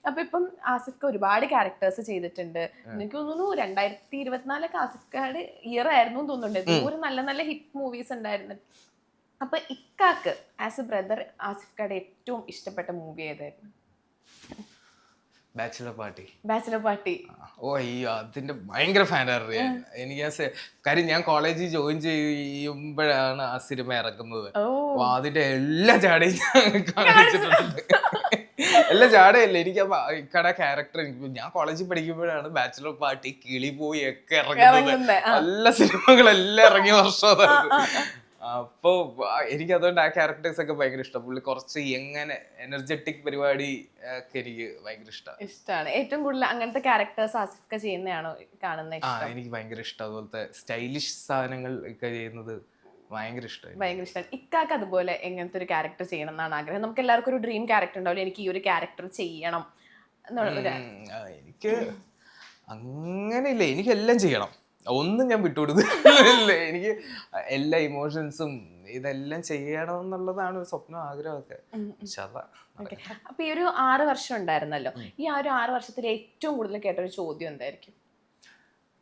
അപ്പൊ ഇപ്പം ആസിഫ് ഒരുപാട് ക്യാരക്ടേഴ്സ് ചെയ്തിട്ടുണ്ട്. എനിക്ക് തോന്നുന്നു 2024 ആസിഫ് ഖാന്റെ ഇയർ ആയിരുന്നു തോന്നുന്നുണ്ട്. ഒരു നല്ല നല്ല ഹിറ്റ് മൂവീസ് ഉണ്ടായിരുന്നു. അപ്പൊ ഇക്കാക്ക് ആസ് എ ബ്രദർ ആസിഫ് ഖാന്റെ ഏറ്റവും ഇഷ്ടപ്പെട്ട മൂവി ഏതായിരുന്നു? Bachelor party. Bachelor party. ഓ അയ്യോ, അതിന്റെ ഭയങ്കര ഫാനായിരുന്നു ഞാൻ. എനിക്ക് കാര്യം ഞാൻ കോളേജിൽ ജോയിൻ ചെയ്യുമ്പോഴാണ് ആ സിനിമ ഇറക്കുന്നത്. അപ്പൊ അതിന്റെ എല്ലാ ചാടയും കാണിച്ചിട്ടുണ്ട്. എല്ലാ ചാടയല്ല, എനിക്ക് ഇക്കടെ ക്യാരക്ടർ ഞാൻ കോളേജിൽ പഠിക്കുമ്പോഴാണ് ബാച്ചിലർ പാർട്ടി, കിളിപോയി ഒക്കെ ഇറങ്ങുന്നത്. നല്ല സിനിമകളെല്ലാം ഇറങ്ങിയ വർഷം അതായിരുന്നു. അപ്പൊ എനിക്ക് അതുകൊണ്ട് ആ ക്യാരക്ടേഴ്സ് ഒക്കെ ഭയങ്കര ഇഷ്ടം. പുള്ളി കുറച്ച് എങ്ങനെ എനർജറ്റിക് പരിപാടി ഒക്കെ എനിക്ക് ഭയങ്കര ഇഷ്ടമാണ്. ഏറ്റവും കൂടുതൽ അങ്ങനത്തെ ക്യാരക്ടേഴ്സ് ആസിഫ് ചെയ്യുന്നതാണോ കാണുന്നത്? എനിക്ക് ഭയങ്കര ഇഷ്ടം. അതുപോലത്തെ സ്റ്റൈലിഷ് സാധനങ്ങൾ ഒക്കെ ചെയ്യുന്നത് ഭയങ്കര ഇഷ്ടമാണ്. ഇക്കാക്ക് അതുപോലെ എങ്ങനത്തെ ഒരു ക്യാരക്ടർ ചെയ്യണം എന്നാണ് ആഗ്രഹം? നമുക്ക് എല്ലാവർക്കും ഒരു ഡ്രീം ക്യാരക്ടർ ഉണ്ടാവില്ല, എനിക്ക് ഈ ഒരു ക്യാരക്ടർ ചെയ്യണം എന്നുള്ള. എനിക്ക് അങ്ങനെയില്ല, എനിക്ക് എല്ലാം ചെയ്യണം, ഒന്നും ഞാൻ വിട്ടുകൊടുക്കില്ല. എനിക്ക് എല്ലാ ഇമോഷൻസും ഇതെല്ലാം ചെയ്യണം എന്നുള്ളതാണ് ഒരു സ്വപ്നം, ആഗ്രഹമൊക്കെ. അപ്പൊ ഈ ഒരു 6 വർഷം ഉണ്ടായിരുന്നല്ലോ, ഈ ആ ഒരു 6 വർഷത്തിൽ ഏറ്റവും കൂടുതൽ കേട്ടൊരു ചോദ്യം എന്തായിരിക്കും?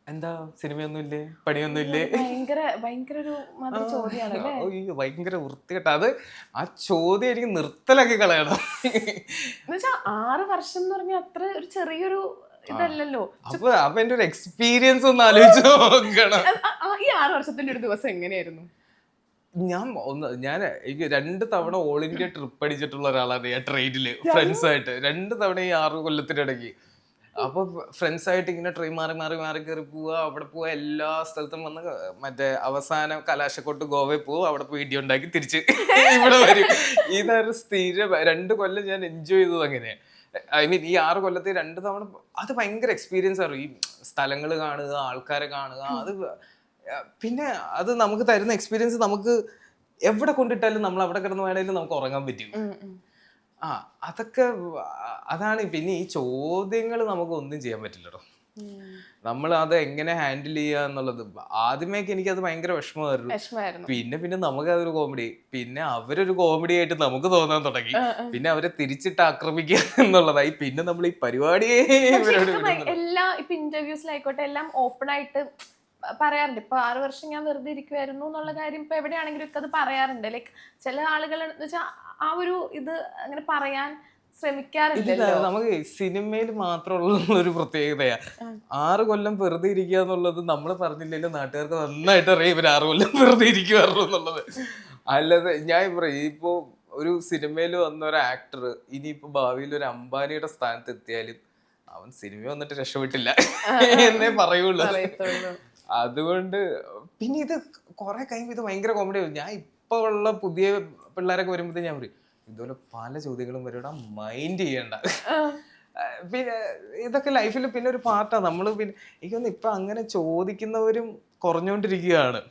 എന്താ, സിനിമയൊന്നുമില്ലേ, പണിയൊന്നുമില്ലേ? ഭയങ്കര ഒരു ചോദ്യമാണ്. ഭയങ്കര വൃത്തികെട്ട അത്. ആ ചോദ്യം എനിക്ക് നിർത്തലാക്കി കളയണം. 6 വർഷം എന്ന് പറഞ്ഞാൽ അത്ര ഒരു ചെറിയൊരു ഇതല്ലല്ലോ. അപ്പൊ എന്റെ ഒരു എക്സ്പീരിയൻസ് ഒന്ന് ആലോചിച്ച് നോക്കണം. ഈ 6 വർഷത്തിന്റെ ഒരു ദിവസം എങ്ങനെയായിരുന്നു? ഞാൻ എനിക്ക് 2 തവണ ഓൾ ഇന്ത്യ ട്രിപ്പ് അടിച്ചിട്ടുള്ള ഒരാളാണ് ഞാൻ ട്രെയിനില് ഫ്രണ്ട്സായിട്ട്. 2 തവണ ഈ 6 കൊല്ലത്തിനിടയ്ക്ക്. അപ്പൊ ഫ്രണ്ട്സായിട്ട് ഇങ്ങനെ ട്രെയിൻ മാറി കയറി പോവുക, അവിടെ പോവുക, എല്ലാ സ്ഥലത്തും വന്ന് മറ്റേ അവസാനം കലാശക്കോട്ട് ഗോവയിൽ പോവും, അവിടെ പോയി ഇടി ഉണ്ടാക്കി തിരിച്ച് ഇവിടെ വരും. ഇതൊരു സ്ഥിരം 2 കൊല്ലം ഞാൻ എൻജോയ് ചെയ്തത് അങ്ങനെയാണ്. ഐ മീൻ ഈ 6 കൊല്ലത്തിൽ 2 തവണ അത് ഭയങ്കര എക്സ്പീരിയൻസ് ആണ്. ഈ സ്ഥലങ്ങൾ കാണുക, ആൾക്കാരെ കാണുക, അത് പിന്നെ അത് നമുക്ക് തരുന്ന എക്സ്പീരിയൻസ് നമുക്ക് എവിടെ കൊണ്ടിട്ടാലും നമ്മൾ അവിടെ കിടന്ന് വേണേലും നമുക്ക് ഉറങ്ങാൻ പറ്റും. അതൊക്കെ അതാണ്. പിന്നെ ഈ ചോദ്യങ്ങൾ നമുക്ക് ഒന്നും ചെയ്യാൻ പറ്റില്ലല്ലോ, നമ്മൾ അത് എങ്ങനെ ഹാൻഡിൽ ചെയ്യുക എന്നുള്ളത്. ആദ്യമേക്ക് എനിക്ക് അത് ഭയങ്കര വിഷമമായിരുന്നു. പിന്നെ നമുക്ക് അതൊരു കോമഡി, പിന്നെ അവരൊരു കോമഡി ആയിട്ട് നമുക്ക് തോന്നാൻ തുടങ്ങി. പിന്നെ അവരെ തിരിച്ചിട്ട് ആക്രമിക്കുക എന്നുള്ളതായി. പിന്നെ നമ്മൾ ഈ പരിപാടിയെ എല്ലാ ഇപ്പൊ ഇന്റർവ്യൂസിലായിക്കോട്ടെ എല്ലാം ഓപ്പൺ ആയിട്ട് പറയാറുണ്ട്. ഇപ്പൊ 6 വർഷം ഞാൻ വെറുതെ ഇരിക്കുവായിരുന്നു എന്നുള്ള കാര്യം ഇപ്പൊ എവിടെയാണെങ്കിലും ഒക്കെ അത് പറയാറുണ്ട്. ലൈക്ക് ചില ആളുകൾ എന്ന് വെച്ചാൽ ആ ഒരു ഇത് അങ്ങനെ പറയാൻ ശ്രമിക്കാറില്ലല്ലോ. നമുക്ക് സിനിമയിൽ മാത്രമുള്ള ഒരു പ്രത്യേകതയാ 6 കൊല്ലം വെറുതെ ഇരിക്കുക എന്നുള്ളത്. നമ്മൾ പറഞ്ഞില്ലല്ലോ, നാട്ടുകാർക്ക് നന്നായിട്ട് അറിയാം ഇവർ 6 കൊല്ലം വെറുതെ ഇരിക്കുവാറുള്ളൂ എന്നുള്ളത്. അല്ലാതെ ഞാൻ പറയും, ഇപ്പോ ഒരു സിനിമയിൽ വന്ന ഒരു ആക്ടർ ഇനിയിപ്പോ ഭാവിയിൽ ഒരു അംബാനിയുടെ സ്ഥാനത്ത് എത്തിയാലും അവൻ സിനിമ വന്നിട്ട് രക്ഷപ്പെട്ടില്ല എന്നേ പറയുള്ളൂ. അതുകൊണ്ട് പിന്നെ ഇത് കുറെ കഴിയുമ്പോൾ ഇത് ഭയങ്കര കോമഡി ആവും. ഞാൻ ഇപ്പൊ ഉള്ള പുതിയ പിള്ളേരൊക്കെ വരുമ്പോഴത്തേ ഞാൻ പറയും, ഇതുപോലെ പല ചോദ്യങ്ങളും വരും, മൈൻഡ് ചെയ്യണ്ട. പിന്നെ ഇതൊക്കെ ലൈഫിൽ പിന്നെ ഒരു പാർട്ടാണ്. നമ്മള് പിന്നെ എനിക്കൊന്ന് ഇപ്പൊ അങ്ങനെ ചോദിക്കുന്നവരും കുറഞ്ഞുകൊണ്ടിരിക്കുകയാണ്,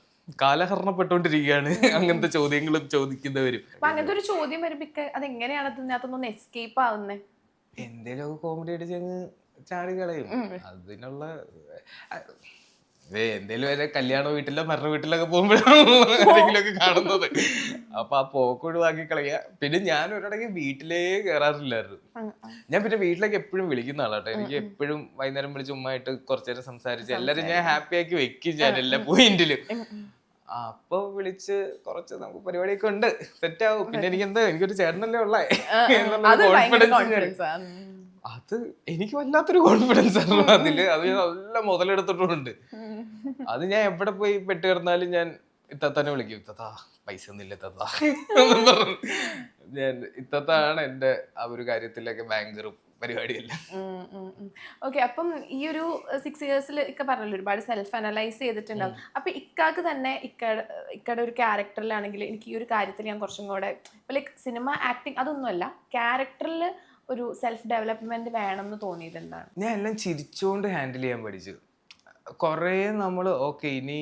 കാലഹരണപ്പെട്ടുകൊണ്ടിരിക്കുകയാണ് അങ്ങനത്തെ ചോദ്യങ്ങളും ചോദിക്കുന്നവരും. അങ്ങനത്തെ ഒരു ചോദ്യം വരുമ്പോ അതെങ്ങനെയാണ് ഇതിനകത്തൊന്ന് എസ്കേപ്പ് ആവുന്നത്? എന്തേലും കോമഡി അടിച്ച് ചാടി കളയും. അതിനുള്ള എന്തേലും വരെ കല്യാണ വീട്ടിലോ മരണ വീട്ടിലൊക്കെ പോകുമ്പോഴാണ് എന്തെങ്കിലുമൊക്കെ കാണുന്നത്. അപ്പൊ ആ പോക്ക് ഒഴിവാക്കി കളയുക. പിന്നെ ഞാൻ ഒരിടയ്ക്ക് വീട്ടിലേ കയറാറില്ലായിരുന്നു. ഞാൻ പിന്നെ വീട്ടിലേക്ക് എപ്പോഴും വിളിക്കുന്ന ആളാട്ടോ. എനിക്ക് എപ്പോഴും വൈകുന്നേരം വിളിച്ച് ഉമ്മായിട്ട് കുറച്ചേരം സംസാരിച്ച് എല്ലാരും ഞാൻ ഹാപ്പി ആക്കി വെക്കും ഞാൻ എല്ലാ പോയിന്റിലും. അപ്പൊ വിളിച്ച് കുറച്ച് നമുക്ക് പരിപാടിയൊക്കെ ഉണ്ട്, സെറ്റാവും. പിന്നെ എനിക്കൊരു ചേട്ടനല്ലേ ഉള്ളേ എന്നുള്ള കോൺഫിഡൻസ്. അത് എനിക്ക് വല്ലാത്തൊരു കോൺഫിഡൻസ് ആണ് അതില്. അത് നല്ല മുതലെടുത്തിട്ടുണ്ട്. അത് ഞാൻ എവിടെ പോയി പെട്ട് കിടന്നാലും ഞാൻ ഇത്തന്നെ വിളിക്കും, ഇത്തത്താ പൈസ ഒന്നുമില്ല ഇത്തത്താ എന്നും പറഞ്ഞു. ഞാൻ ഇത്തത്താണ് എന്റെ ആ ഒരു കാര്യത്തിലൊക്കെ ബാങ്കറും പരിപാടിയല്ല. ഓക്കെ, അപ്പം ഈ ഒരു 6 ഇയേഴ്സിൽ ഇക്ക പറഞ്ഞല്ലോ ഒരുപാട് സെൽഫ് അനലൈസ് ചെയ്തിട്ടുണ്ടാവും. അപ്പൊ ഇക്കാക്ക് തന്നെ ഇക്കയുടെ ഒരു ക്യാരക്ടറിലാണെങ്കിൽ എനിക്ക് ഈ ഒരു കാര്യത്തിൽ ഞാൻ കുറച്ചും കൂടെ ലൈക്ക് സിനിമ ആക്ടിങ് അതൊന്നുമല്ല, ക്യാരക്ടറിൽ ഒരു സെൽഫ് ഡെവലപ്മെന്റ് വേണം എന്ന് തോന്നിയിട്ടുണ്ടാണ്. ഞാൻ എല്ലാം ചിരിച്ചുകൊണ്ട് ഹാൻഡിൽ ചെയ്യാൻ പഠിച്ചു. കുറേ നമ്മൾ ഓക്കെ ഇനി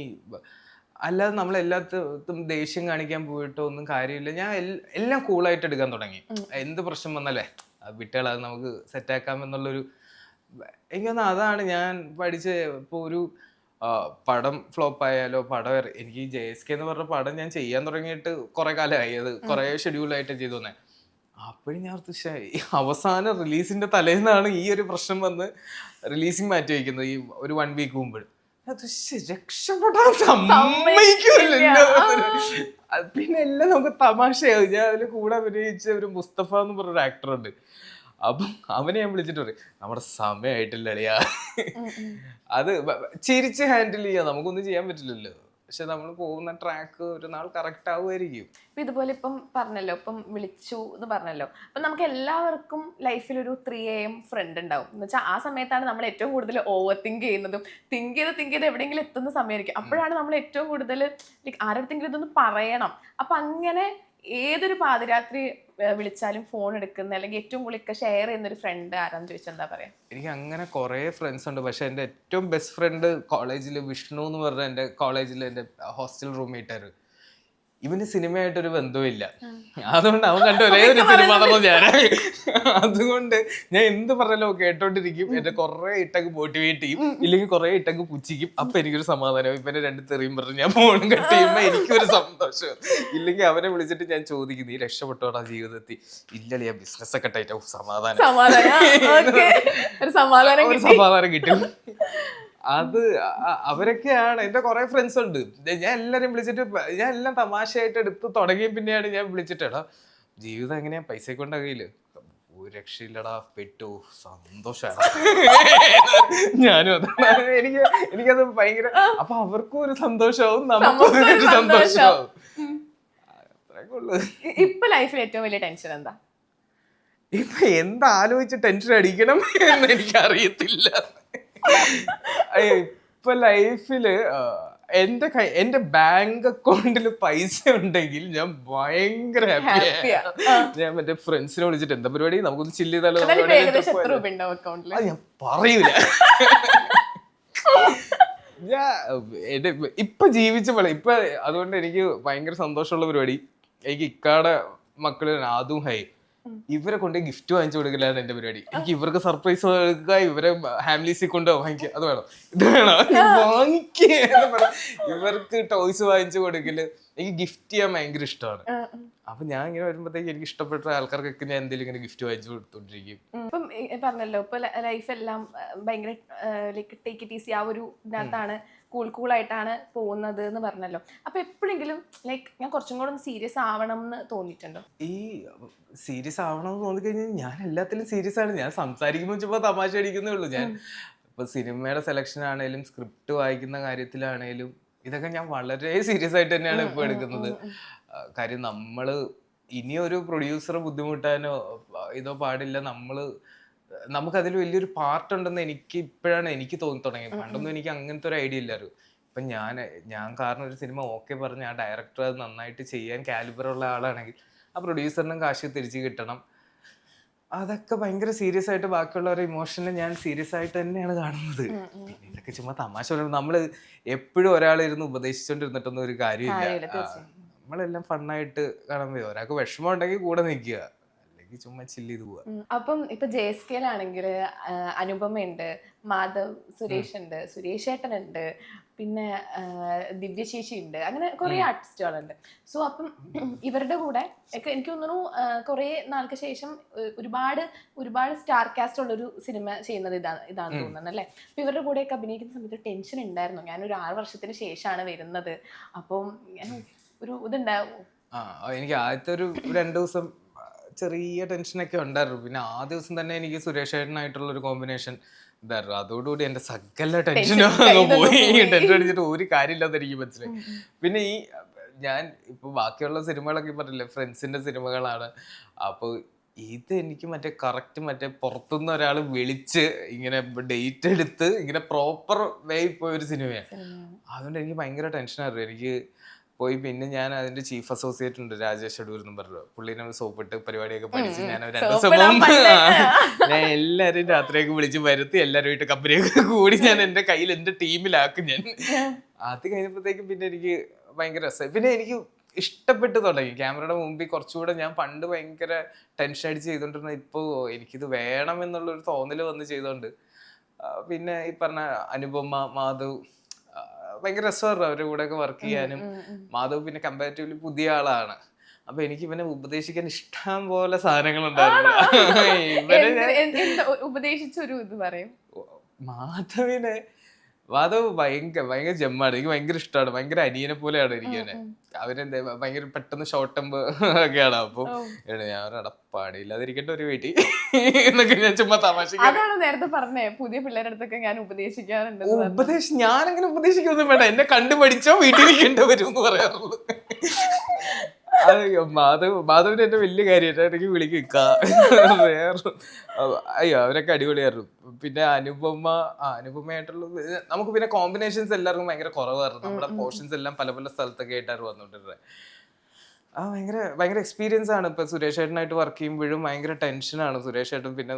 അല്ലാതെ നമ്മൾ എല്ലാത്തും ദേഷ്യം കാണിക്കാൻ പോയിട്ടോ ഒന്നും കാര്യമില്ല. ഞാൻ എല്ലാം കൂളായിട്ട് എടുക്കാൻ തുടങ്ങി. എന്ത് പ്രശ്നം വന്നല്ലേ വിട്ടുകൾ, അത് നമുക്ക് സെറ്റാക്കാം എന്നുള്ളൊരു എനിക്ക് തോന്നുന്നു അതാണ് ഞാൻ പഠിച്ച. ഇപ്പോൾ ഒരു പടം ഫ്ലോപ്പ് ആയാലോ, എനിക്ക് JSK എന്ന് പറഞ്ഞ പടം ഞാൻ ചെയ്യാൻ തുടങ്ങിയിട്ട് കുറെ കാലമായി. അത് കുറെ ഷെഡ്യൂളായിട്ട് ചെയ്തു തന്നെ. അപ്പോഴും ഞാൻ ഓർത്തു, ശ്ശേ, ഈ അവസാന റിലീസിന്റെ തലേന്നാണ് ഈ ഒരു പ്രശ്നം വന്ന് റിലീസിങ് മാറ്റി വയ്ക്കുന്നത്, ഈ ഒരു 1 വീക്ക് മുമ്പ്. അത് രക്ഷപ്പെടാൻ സമ്മതിക്കൂലല്ലോ. പിന്നെ എല്ലാം നമുക്ക് തമാശയാവും. ഞാൻ അതിൽ കൂടെ അഭിനയിച്ച ഒരു മുസ്തഫ എന്ന് പറഞ്ഞൊരു ആക്ടറുണ്ട്. അപ്പം അവനെ ഞാൻ വിളിച്ചിട്ട് പറയും, നമ്മുടെ സമയമായിട്ടില്ല അളിയാ. അത് ചിരിച്ച് ഹാൻഡിൽ ചെയ്യാം, നമുക്കൊന്നും ചെയ്യാൻ പറ്റില്ലല്ലോ. പക്ഷെ നമ്മൾ പോകുന്ന ട്രാക്ക് ഒരു നാൾ കറക്റ്റ് ആവുമായിരിക്കും. ഇപ്പൊ ഇതുപോലെ ഇപ്പം പറഞ്ഞല്ലോ, ഇപ്പം വിളിച്ചു എന്ന് പറഞ്ഞല്ലോ, അപ്പൊ നമുക്ക് എല്ലാവർക്കും ലൈഫിൽ ഒരു 3 AM ഫ്രണ്ട് ഉണ്ടാവും എന്ന് വെച്ചാൽ ആ സമയത്താണ് നമ്മൾ ഏറ്റവും കൂടുതൽ ഓവർ തിങ്ക് ചെയ്യുന്നതും, തിങ്ക് ചെയ്ത് എവിടെയെങ്കിലും എത്തുന്ന സമയമായിരിക്കും. അപ്പോഴാണ് നമ്മൾ ഏറ്റവും കൂടുതൽ ലൈക്ക് ആരുടെങ്കിലും ഇതൊന്ന് പറയണം. അപ്പൊ അങ്ങനെ ഏതൊരു പാതിരാത്രി വിളിച്ചാലും ഫോൺ എടുക്കുന്ന അല്ലെങ്കിൽ ഏറ്റവും കൂടുതൽ ഷെയർ ചെയ്യുന്ന ഒരു ഫ്രണ്ട് ആരാന്ന് ചോദിച്ചാൽ എന്താ പറയാ? എനിക്ക് അങ്ങനെ കുറേ ഫ്രണ്ട്സ് ഉണ്ട്. പക്ഷെ എൻ്റെ ഏറ്റവും ബെസ്റ്റ് ഫ്രണ്ട് കോളേജിൽ വിഷ്ണു എന്ന് പറഞ്ഞ എൻ്റെ കോളേജിൽ എൻ്റെ ഹോസ്റ്റൽ റൂംമേറ്റായിരുന്നു. ഇവന് സിനിമയായിട്ടൊരു ബന്ധവുമില്ല. അതുകൊണ്ട് അവൻ കണ്ട ഒരേ ഒരു സിനിമ ഞാൻ. അതുകൊണ്ട് ഞാൻ എന്ത് പറഞ്ഞാലോ കേട്ടോണ്ടിരിക്കും. എന്നെ കുറെ ഇട്ടങ്ങ് മോട്ടിവേറ്റ് ചെയ്യും, ഇല്ലെങ്കിൽ കുറെ ഇട്ടങ്ങ് പുച്ഛിക്കും. അപ്പൊ എനിക്കൊരു സമാധാനം. ഇവനെ 2 തെറിയും പറഞ്ഞ് ഞാൻ ഫോണും കട്ട് ചെയ്യുമ്പോ എനിക്കൊരു സന്തോഷം. ഇല്ലെങ്കിൽ അവനെ വിളിച്ചിട്ട് ഞാൻ ചോദിക്കും, നീ രക്ഷപ്പെട്ടോടാ ജീവിതത്തിൽ? ഇല്ലല്ലേ, ബിസിനസ് ഒക്കെ ടൈറ്റ്. സമാധാനം കിട്ടും. അത് അവരൊക്കെയാണ് എൻ്റെ കുറെ ഫ്രണ്ട്സ് ഉണ്ട്. ഞാൻ എല്ലാരും വിളിച്ചിട്ട് ഞാൻ എല്ലാം തമാശയായിട്ട് എടുത്ത് തുടങ്ങിയ പിന്നെയാണ് ഞാൻ വിളിച്ചിട്ടാ, ജീവിതം എങ്ങനെയാ, പൈസ കൊണ്ട് കയ്യില് ഒരു രക്ഷയില്ലടാ, പെട്ടു, സന്തോഷാണ്. ഞാനും അതാണ്. എനിക്കത് ഭയങ്കര. അപ്പൊ അവർക്കും ഒരു സന്തോഷമാവും, നമുക്കും ഒരു സന്തോഷമാവും. അത്രയൊക്കെ ഉള്ളു. ഇപ്പൊ ലൈഫിൽ ഏറ്റവും വലിയ ടെൻഷൻ എന്താ? ഇപ്പൊ എന്താലോചിച്ച് ടെൻഷൻ അടിക്കണം എന്ന് എനിക്കറിയത്തില്ല. ഇപ്പൊ ലൈഫില് എന്റെ ബാങ്ക് അക്കൗണ്ടിൽ പൈസ ഉണ്ടെങ്കിൽ ഞാൻ ഭയങ്കര ഹാപ്പിയാ. ഞാൻ മറ്റേ ഫ്രണ്ട്സിനെ വിളിച്ചിട്ട്, എന്താ പരിപാടി, നമുക്കൊന്ന് ചില്ല് ചെയ്താലോ? ഞാൻ പറയൂല. ഇപ്പൊ ജീവിച്ച പോലെ ഇപ്പൊ. അതുകൊണ്ട് എനിക്ക് ഭയങ്കര സന്തോഷമുള്ള പരിപാടി, എനിക്ക് ഇക്കാടെ മക്കള് ആദും ഹൈ, ഇവരെ കൊണ്ട് ഗിഫ്റ്റ് വാങ്ങിച്ചു കൊടുക്കലാണ് എന്റെ പരിപാടി. എനിക്ക് ഇവർക്ക് സർപ്രൈസ് കൊടുക്കുക, ഇവരെ ഫാമിലീസിൽ കൊണ്ട് വാങ്ങിക്കുക, അത് വേണം, ഇത് വേണം, വാങ്ങിക്കുക. ഇവർക്ക് ടോയ്സ് വാങ്ങിച്ചു കൊടുക്കല്, എനിക്ക് ഗിഫ്റ്റ് ചെയ്യാൻ ഭയങ്കര ഇഷ്ടമാണ്. അപ്പൊ ഞാൻ ഇങ്ങനെ വരുമ്പോഴത്തേക്ക് എനിക്ക് ഇഷ്ടപ്പെട്ട ആൾക്കാർക്കൊക്കെ ഞാൻ എന്തെങ്കിലും ഇങ്ങനെ ഗിഫ്റ്റ് വാങ്ങിച്ചു കൊടുത്തോണ്ടിരിക്കും. ഇപ്പം പറഞ്ഞല്ലോ, ഇപ്പൊ ലൈഫ് എല്ലാം ഭയങ്കര ലൈക്ക് ടേക്ക് ഇറ്റ് ഈസി, ആ ഒരു ഇതിനകത്താണ്, കൂളായിട്ടാണ് പോകുന്നത് എന്ന് പറഞ്ഞല്ലോ. അപ്പൊ എപ്പോഴെങ്കിലും ലൈക്ക് ഞാൻ കുറച്ചും കൂടെ ഒന്ന് സീരിയസ് ആവണം എന്ന് തോന്നിയിട്ടുണ്ടോ? ഈ സീരിയസ് ആവണം എന്ന് തോന്നിക്കഴിഞ്ഞാൽ ഞാൻ എല്ലാത്തിലും സീരിയസ് ആണ്. ഞാൻ സംസാരിക്കുമ്പോൾ ചുമ്മാ തമാശ അടിക്കുന്നേ ഉള്ളൂ. ഞാൻ ഇപ്പൊ സിനിമയുടെ സെലക്ഷൻ ആണേലും സ്ക്രിപ്റ്റ് വായിക്കുന്ന കാര്യത്തിലാണേലും ഇതൊക്കെ ഞാൻ വളരെ സീരിയസ് ആയിട്ട് തന്നെയാണ് ഇപ്പൊ എടുക്കുന്നത്. കാര്യം നമ്മള് ഇനിയൊരു പ്രൊഡ്യൂസറെ ബുദ്ധിമുട്ടാനോ ഇതോ പാടില്ല. നമുക്കതിൽ വലിയൊരു പാർട്ട് ഉണ്ടെന്ന് ഇപ്പോഴാണ് എനിക്ക് തോന്നി തുടങ്ങിയത്. പണ്ടൊന്നും എനിക്ക് അങ്ങനത്തെ ഒരു ഐഡിയ ഇല്ലായിരുന്നു. ഇപ്പം ഞാൻ കാരണം ഒരു സിനിമ ഓക്കെ പറഞ്ഞ് ആ ഡയറക്ടർ അത് നന്നായിട്ട് ചെയ്യാൻ കാലിബറുള്ള ആളാണെങ്കിൽ ആ പ്രൊഡ്യൂസറിനും കാശ് തിരിച്ച് കിട്ടണം. അതൊക്കെ ഭയങ്കര സീരിയസ് ആയിട്ട്, ബാക്കിയുള്ളവരുടെ ഇമോഷനെ ഞാൻ സീരിയസ് ആയിട്ട് തന്നെയാണ് കാണുന്നത്. പിന്നെ ഇതൊക്കെ ചുമ്മാ തമാശ. നമ്മള് എപ്പോഴും ഒരാളിരുന്ന് ഉപദേശിച്ചോണ്ടിരുന്നിട്ടൊന്നും ഒരു കാര്യമില്ല. നമ്മളെല്ലാം ഫണ്ണായിട്ട് കാണാൻ പറ്റും. ഒരാൾക്ക് വിഷമം ഉണ്ടെങ്കിൽ കൂടെ നിൽക്കുക, അല്ലെങ്കിൽ ചുമ്മാ ചില്ല് ചെയ്ത് പോവുക. അപ്പം ഇപ്പൊ ജെഎസ്കെയിലാണെങ്കിൽ അനുപമയുണ്ട്, മാധവ് സുരേഷ് ഉണ്ട്, സുരേഷ് ഏട്ടനുണ്ട്, പിന്നെ ദിവ്യശേഷി ഉണ്ട്, അങ്ങനെ കുറെ ആർട്ടിസ്റ്റുകളുണ്ട്. സോ അപ്പം ഇവരുടെ കൂടെ ഒക്കെ എനിക്ക് തോന്നുന്നു കുറെ നാൾക്ക് ശേഷം ഒരുപാട് സ്റ്റാർ കാസ്റ്റ് ഉള്ളൊരു സിനിമ ചെയ്യുന്നത് ഇതാണ് തോന്നുന്നത് അല്ലേ? അപ്പൊ ഇവരുടെ കൂടെയൊക്കെ അഭിനയിക്കുന്ന സമയത്ത് ടെൻഷൻ ഉണ്ടായിരുന്നു. ഞാനൊരു 6 വർഷത്തിന് ശേഷമാണ് വരുന്നത്. അപ്പം ഒരു ഇതുണ്ടാവും. എനിക്ക് ആദ്യത്തെ ഒരു 2 ദിവസം ചെറിയ ടെൻഷനൊക്കെ ഉണ്ടായിരുന്നു. പിന്നെ ആ ദിവസം തന്നെ എനിക്ക് സുരേഷ് ഏട്ടനായിട്ടുള്ള ഒരു കോമ്പിനേഷൻ ഇതായിരുന്നു. അതോടുകൂടി എന്റെ സകല ടെൻഷനും പോയി. ടെൻഷൻ അടിച്ചിട്ട് ഒരു കാര്യമില്ലാതെ എനിക്ക് മനസ്സിലായി. പിന്നെ ഞാൻ ഇപ്പൊ ബാക്കിയുള്ള സിനിമകളൊക്കെ പറഞ്ഞില്ലേ, ഫ്രണ്ട്സിന്റെ സിനിമകളാണ്. അപ്പൊ ഇത് എനിക്ക് മറ്റേ പുറത്തുനിന്ന് ഒരാൾ വിളിച്ച് ഇങ്ങനെ ഡേറ്റ് എടുത്ത് ഇങ്ങനെ പ്രോപ്പർ വേ പോയ ഒരു സിനിമയാണ്. അതുകൊണ്ട് എനിക്ക് ഭയങ്കര ടെൻഷനായിരുന്നു. എനിക്ക് പോയി പിന്നെ ഞാൻ അതിന്റെ ചീഫ് അസോസിയേറ്റ് ഉണ്ട്, രാജേഷ് അടൂർ എന്ന് പറഞ്ഞു. പുള്ളിനെ സോപ്പിട്ട് പരിപാടിയൊക്കെ പഠിച്ച് ഞാൻ 2 ദിവസം മുമ്പ് ഞാൻ എല്ലാവരും രാത്രിയൊക്കെ വിളിച്ച് വരുത്തി എല്ലാവരുമായിട്ട് കമ്പനിയൊക്കെ കൂടി ഞാൻ എന്റെ കയ്യിൽ എന്റെ ടീമിലാക്കും ഞാൻ. അത് കഴിഞ്ഞപ്പോഴത്തേക്കും പിന്നെ എനിക്ക് ഭയങ്കര രസമായി. പിന്നെ എനിക്ക് ഇഷ്ടപ്പെട്ട് തുടങ്ങി ക്യാമറയുടെ മുമ്പിൽ കുറച്ചുകൂടെ. ഞാൻ പണ്ട് ഭയങ്കര ടെൻഷൻ അടിച്ച് ചെയ്തോണ്ടിരുന്ന ഇപ്പോൾ എനിക്കിത് വേണം എന്നുള്ളൊരു തോന്നൽ വന്ന് ചെയ്തോണ്ട്. പിന്നെ ഈ പറഞ്ഞ അനുപമ, മാധവ് ഭയങ്കര രസമായിരുന്നു അവരുടെ കൂടെ ഒക്കെ വർക്ക് ചെയ്യാനും. മാധവ് പിന്നെ കമ്പാരിറ്റീവ്ലി പുതിയ ആളാണ്. അപ്പൊ എനിക്ക് ഇവനെ ഉപദേശിക്കാൻ ഇഷ്ടം പോലെ സാധനങ്ങളുണ്ടായിരുന്നു. ഇവനെ ഉപദേശിച്ചൊരു ഇത് പറയും. മാധവ് ഭയങ്കര ജമ്മാണ്. എനിക്ക് ഭയങ്കര ഇഷ്ടമാണ്. ഭയങ്കര അനിയനെ പോലെയാണ് എനിക്ക് അവനെ. അവനെന്താ ഭയങ്കര പെട്ടെന്ന് ഷോർട്ട് ടെമ്പ് ഒക്കെയാണ്. അപ്പൊ ഞാൻ പണിയില്ലാതിരിക്കട്ടെ ഒരു വീട്ടിൽ എന്നൊക്കെ ഞാൻ ചുമ്മാ തമാശ. അതാണ് നേരത്തെ പറഞ്ഞേ, പുതിയ പിള്ളേരുടെ അടുത്തൊക്കെ ഞാൻ ഉപദേശിക്കാറുണ്ട്. ഞാനങ്ങനെ ഉപദേശിക്കൊന്നും വേണ്ട, എന്നെ കണ്ടുപഠിച്ചോ വീട്ടിലിരിക്കേണ്ടി വരും എന്ന് പറയാറുള്ളൂ. അത് മാധവിന് എന്റെ വലിയ കാര്യമായിട്ട് എനിക്ക് വിളിക്കുക. വേറെ അയ്യോ അവരൊക്കെ അടിപൊളിയായിരുന്നു. പിന്നെ അനുപമയായിട്ടുള്ള നമുക്ക് പിന്നെ കോമ്പിനേഷൻസ് എല്ലാവർക്കും ഭയങ്കര കുറവായിരുന്നു. നമ്മുടെ പോർഷൻസ് എല്ലാം പല പല സ്ഥലത്തൊക്കെ ആയിട്ടായിരുന്നു വന്നോണ്ടിരുന്നത്. ഭയങ്കര എക്സ്പീരിയൻസ് ആണ്. ഇപ്പൊ സുരേഷ് ഏട്ടനായിട്ട് വർക്ക് ചെയ്യുമ്പോഴും ഭയങ്കര ടെൻഷനാണ് സുരേഷ് ഏട്ടൻ. പിന്നെ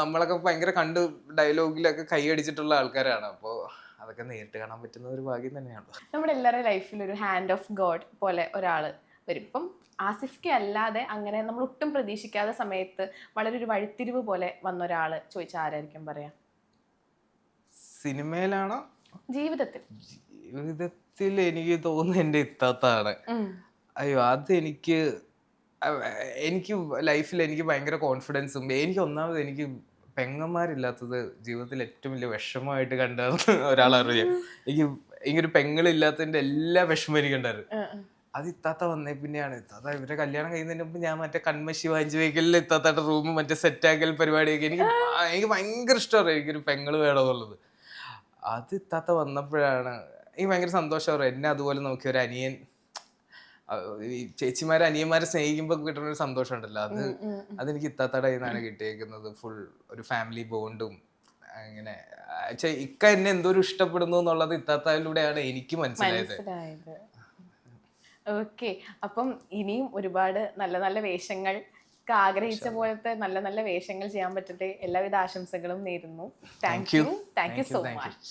നമ്മളൊക്കെ ഭയങ്കര കണ്ട് ഡയലോഗിലൊക്കെ കൈയടിച്ചിട്ടുള്ള ആൾക്കാരാണ്. അപ്പോൾ അതൊക്കെ നേരിട്ട് കാണാൻ പറ്റുന്ന ഒരു ഭാഗ്യം തന്നെയാണ്. നമ്മുടെ എല്ലാവരുടെ ലൈഫിൽ ഒരു ഹാൻഡ് ഓഫ് ഗോഡ് പോലെ ഒരാള് വരും. ഇപ്പം ആസിഫ്ക്ക് അല്ലാതെ അങ്ങനെ നമ്മൾ ഒട്ടും പ്രതീക്ഷിക്കാത്ത സമയത്ത് വളരെ ഒരു വഴിത്തിരിവ് പോലെ വന്ന ഒരാള് ചോദിച്ചാൽ ആരായിരിക്കും പറയാ? സിനിമയിലാണോ ജീവിതത്തിൽ? ജീവിതത്തിൽ എനിക്ക് തോന്നുന്നു എന്റെ ഇത്താത്താണ്. അയ്യോ എനിക്ക് ലൈഫിൽ എനിക്ക് ഭയങ്കര കോൺഫിഡൻസും. എനിക്ക് ഒന്നാമത് എനിക്ക് പെങ്ങന്മാരില്ലാത്തത് ജീവിതത്തിൽ ഏറ്റവും വലിയ വിഷമമായിട്ട് കണ്ട ഒരാളാണ് ഞാൻ. എനിക്കൊരു പെങ്ങളില്ലാത്തതിന്റെ എല്ലാ വിഷമം എനിക്ക് ഉണ്ടായിരുന്നു. അത് ഇത്താത്ത വന്നേ പിന്നെയാണ്. ഇത്താത്ത ഇവരെ കല്യാണം കഴിയുന്നതിന് മുമ്പ് ഞാൻ മറ്റേ കൺമശി വാങ്ങിച്ചു വയ്ക്കലിൽ ഇത്താത്തയുടെ റൂം മറ്റേ സെറ്റാക്കൽ പരിപാടിയൊക്കെ എനിക്ക് ഭയങ്കര ഇഷ്ടമാണ്. എനിക്കൊരു പെങ്ങള് വേണമെന്നുള്ളത്. അത് ഇത്താത്ത വന്നപ്പോഴാണ് എനിക്ക് ഭയങ്കര സന്തോഷം. എന്നെ അതുപോലെ നോക്കി ഒരു അനിയൻ, ചേച്ചിമാരെ അനിയന്മാരെ സ്നേഹിക്കുമ്പോൾ കിട്ടുന്ന ഒരു സന്തോഷം ഉണ്ടല്ലോ, അതെനിക്ക് ഇത്താത്തയുടെ കയ്യിൽ നിന്നാണ് കിട്ടിയേക്കുന്നത്. ഫുൾ ഒരു ഫാമിലി ബോണ്ടും അങ്ങനെ. ഇക്ക എന്നെ എന്തോരം ഇഷ്ടപ്പെടുന്നു എന്നുള്ളത് ഇത്താത്തയിലൂടെയാണ് എനിക്ക് മനസ്സിലായത്. ഓക്കെ, അപ്പം ഇനിയും ഒരുപാട് നല്ല നല്ല വേഷങ്ങൾ, ആഗ്രഹിച്ച പോലത്തെ നല്ല നല്ല വേഷങ്ങൾ ചെയ്യാൻ പറ്റട്ടെ. എല്ലാവിധ ആശംസകളും നേരുന്നു. Thank you so much.